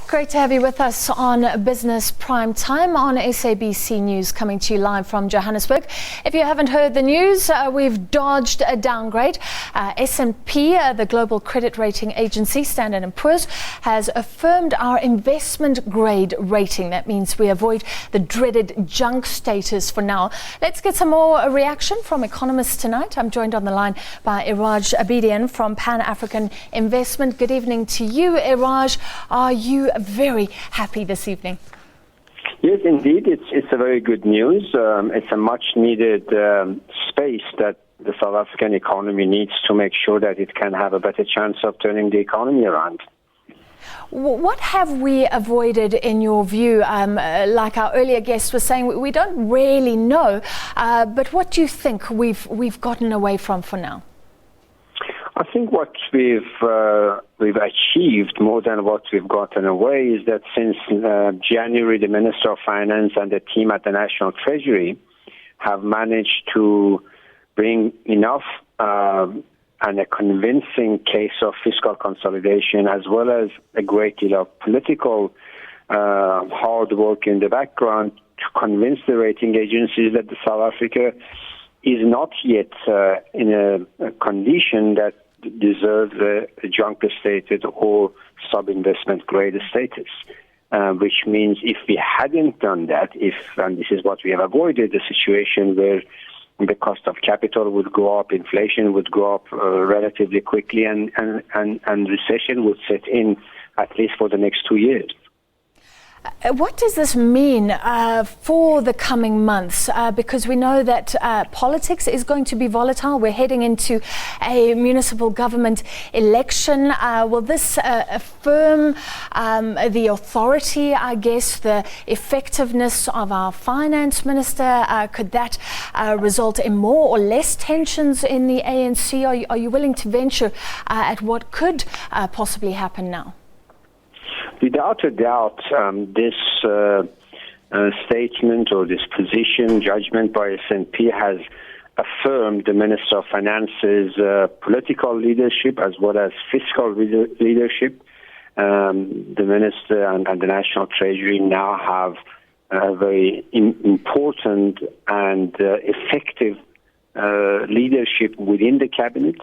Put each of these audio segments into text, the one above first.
Great to have you with us on Business Prime Time on SABC News, coming to you live from Johannesburg. If you haven't heard the news, we've dodged a downgrade. S&P, the global credit rating agency, Standard & Poor's, has affirmed our investment grade rating. That means we avoid the dreaded junk status for now. Let's get some more reaction from economists tonight. I'm joined on the line by Iraj Abedian from Pan-African Investment. Good evening to you, Iraj. Are you very happy this evening? Yes, indeed. It's a very good news. It's a much-needed space that the South African economy needs to make sure that it can have a better chance of turning the economy around. What have we avoided, in your view? Like our earlier guest was saying, we don't really know. But what do you think we've gotten away from for now? I think what we've achieved more than what we've gotten away is that since January, the Minister of Finance and the team at the National Treasury have managed to bring enough and a convincing case of fiscal consolidation, as well as a great deal of political hard work in the background to convince the rating agencies that South Africa is not yet in a condition that deserves a junk status or sub-investment grade status, which means if we hadn't done that, and this is what we have avoided, the situation where the cost of capital would go up, inflation would go up relatively quickly, and recession would set in at least for the next 2 years. What does this mean for the coming months? Because we know that politics is going to be volatile. We're heading into a municipal government election. Will this affirm the authority, I guess, the effectiveness of our finance minister? Could that result in more or less tensions in the ANC? Are you willing to venture at what could possibly happen now? Without a doubt, this statement or this position, judgment by S&P has affirmed the Minister of Finance's political leadership as well as fiscal leadership. The Minister and the National Treasury now have a very important and effective leadership within the cabinet.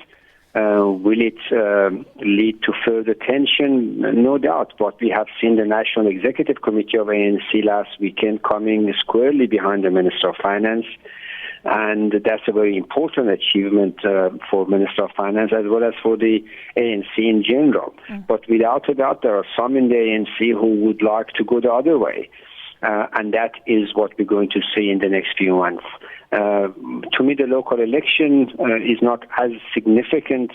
Will it lead to further tension? No doubt. But we have seen the National Executive Committee of ANC last weekend coming squarely behind the Minister of Finance. And that's a very important achievement for Minister of Finance as well as for the ANC in general. But without a doubt, there are some in the ANC who would like to go the other way. And that is what we're going to see in the next few months. To me, the local election is not as significant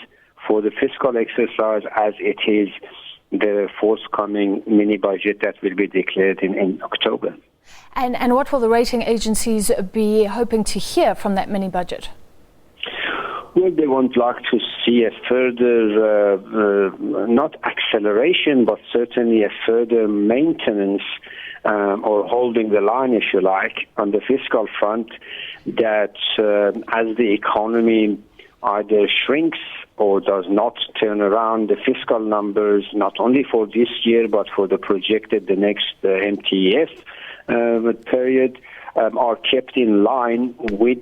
for the fiscal exercise as it is the forthcoming mini-budget that will be declared in October. And what will the rating agencies be hoping to hear from that mini-budget? Well, they would like to see a further, not acceleration, but certainly a further maintenance or holding the line, if you like, on the fiscal front, that as the economy either shrinks or does not turn around, the fiscal numbers, not only for this year, but for the projected, the next MTF period, are kept in line with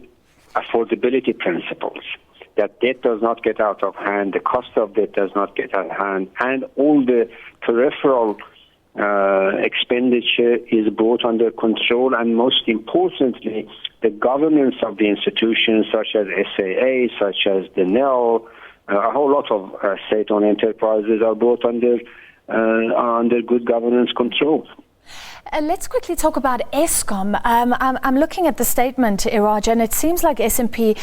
affordability principles. That debt does not get out of hand, the cost of debt does not get out of hand, and all the peripheral expenditure is brought under control, and most importantly, the governance of the institutions such as SAA, such as the NEL, a whole lot of state-owned enterprises are brought under good governance control. Let's quickly talk about Eskom. I'm looking at the statement, Iraj, and it seems like S&P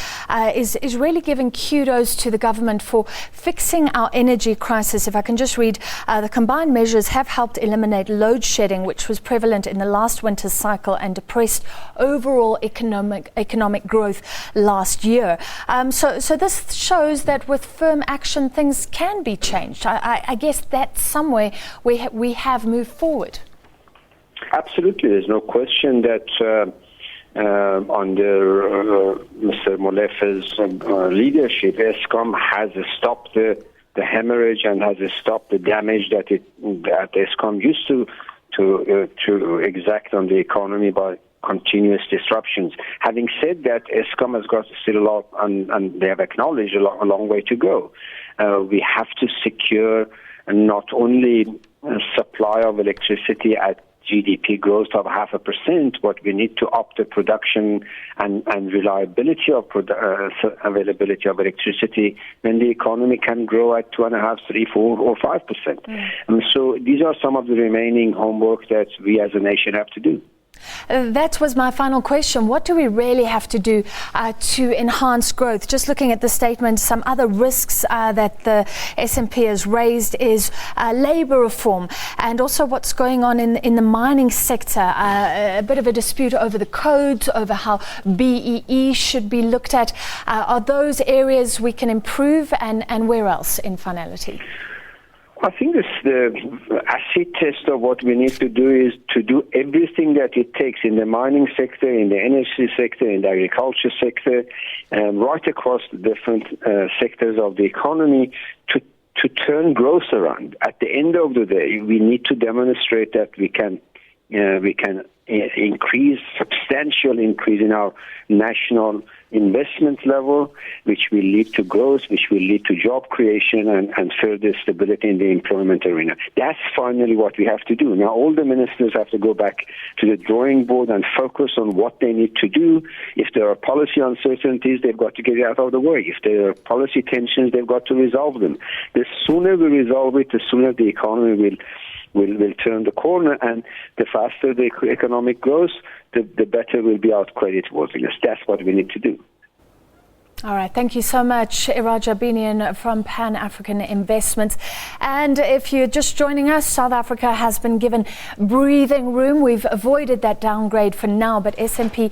is really giving kudos to the government for fixing our energy crisis. If I can just read, the combined measures have helped eliminate load shedding, which was prevalent in the last winter's cycle and depressed overall economic growth last year. So this shows that with firm action, things can be changed. I guess that's somewhere we have moved forward. Absolutely. There's no question that under Mr. Molefe's leadership, Eskom has stopped the the hemorrhage and has stopped the damage that Eskom used to exact on the economy by continuous disruptions. Having said that, Eskom has got still a lot, and they have acknowledged a long way to go. We have to secure not only supply of electricity at GDP growth of 0.5%, but we need to up the production and reliability of availability of electricity when the economy can grow at 2.5%, 3%, 4%, or 5%. And so these are some of the remaining homework that we as a nation have to do. That was my final question. What do we really have to do to enhance growth? Just looking at the statement, some other risks that the S&P has raised is labour reform, and also what's going on in the mining sector. A bit of a dispute over the codes, over how BEE should be looked at. Are those areas we can improve, and where else in finality? I think the acid test of what we need to do is to do everything that it takes in the mining sector, in the energy sector, in the agriculture sector, right across the different sectors of the economy to turn growth around. At the end of the day, we need to demonstrate that we can substantial increase in our national investment level, which will lead to growth, which will lead to job creation and further stability in the employment arena. That's finally what we have to do. Now, all the ministers have to go back to the drawing board and focus on what they need to do. If there are policy uncertainties, they've got to get it out of the way. If there are policy tensions, they've got to resolve them. The sooner we resolve it, the sooner the economy will turn the corner, and the faster the economic grows, the better will be our creditworthiness. That's what we need to do. All right, thank you so much, Iraj Abedian from Pan-African Investments. And if you're just joining us, South Africa has been given breathing room. We've avoided that downgrade for now, but S&P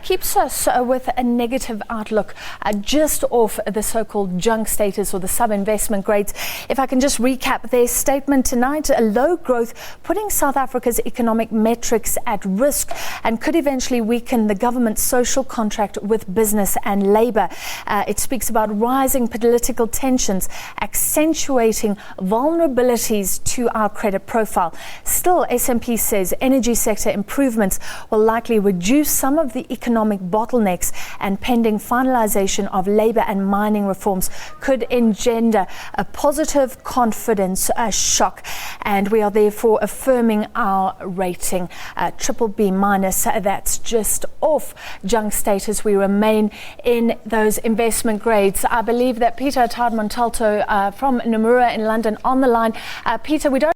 keeps us with a negative outlook just off the so-called junk status or the sub-investment grades. If I can just recap their statement tonight, a low growth putting South Africa's economic metrics at risk and could eventually weaken the government's social contract with business and labour. It speaks about rising political tensions, accentuating vulnerabilities to our credit profile. Still, S&P says energy sector improvements will likely reduce some of the economic bottlenecks, and pending finalization of labour and mining reforms could engender a positive confidence shock. And we are therefore affirming our rating, BBB-. That's just off junk status. We remain in those investment grades. I believe that Peter Tardmontalto from Nomura in London on the line. Peter, we don't